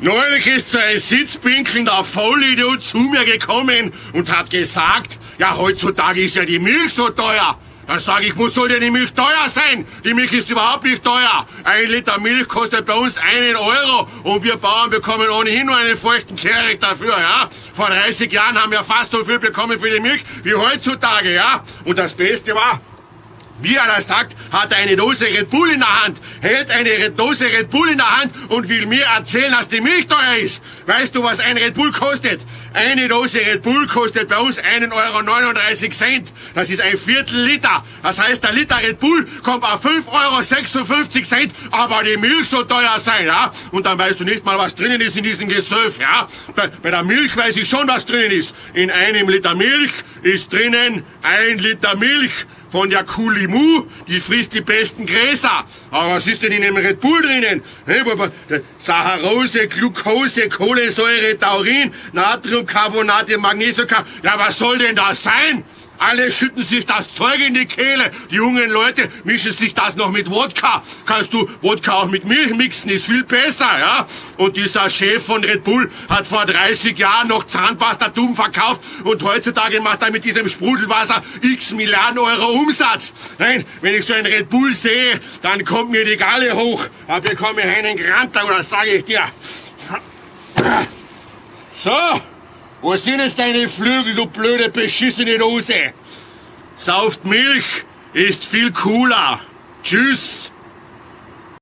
Neulich ist so ein sitzpinkelnder Vollidiot zu mir gekommen und hat gesagt, ja, heutzutage ist ja die Milch so teuer. Dann sag ich, wo soll denn die Milch teuer sein? Die Milch ist überhaupt nicht teuer. 1 Liter Milch kostet bei uns 1 Euro und wir Bauern bekommen ohnehin nur einen feuchten Kehricht dafür, ja? Vor 30 Jahren haben wir fast so viel bekommen für die Milch wie heutzutage, ja? Und das Beste war, wie er das sagt, hat er eine Dose Red Bull in der Hand, hält eine Dose Red Bull in der Hand und will mir erzählen, dass die Milch teuer ist. Weißt du, was ein Red Bull kostet? Eine Dose Red Bull kostet bei uns 1,39 Euro. Das ist ein Viertel Liter. Das heißt, der Liter Red Bull kommt auf 5,56 Euro, aber die Milch soll teuer sein, ja? Und dann weißt du nicht mal, was drinnen ist in diesem Gesöff, ja? Bei der Milch weiß ich schon, was drinnen ist. In einem Liter Milch ist drinnen 1 Liter Milch. Von der Kulimu, die frisst die besten Gräser. Aber was ist denn in dem Red Bull drinnen? Saccharose, Glucose, Kohlensäure, Taurin, Natriumcarbonate, Magnesiumcarbonat. Ja, was soll denn das sein? Alle schütten sich das Zeug in die Kehle. Die jungen Leute mischen sich das noch mit Wodka. Kannst du Wodka auch mit Milch mixen, ist viel besser, ja? Und dieser Chef von Red Bull hat vor 30 Jahren noch Zahnpastatuben verkauft und heutzutage macht er mit diesem Sprudelwasser x Milliarden Euro Umsatz. Nein, wenn ich so einen Red Bull sehe, dann kommt mir die Galle hoch. Da bekomme ich einen Granter, oder sage ich dir. So. Wo sind jetzt deine Flügel, du blöde, beschissene Dose? Sauft Milch, ist viel cooler. Tschüss.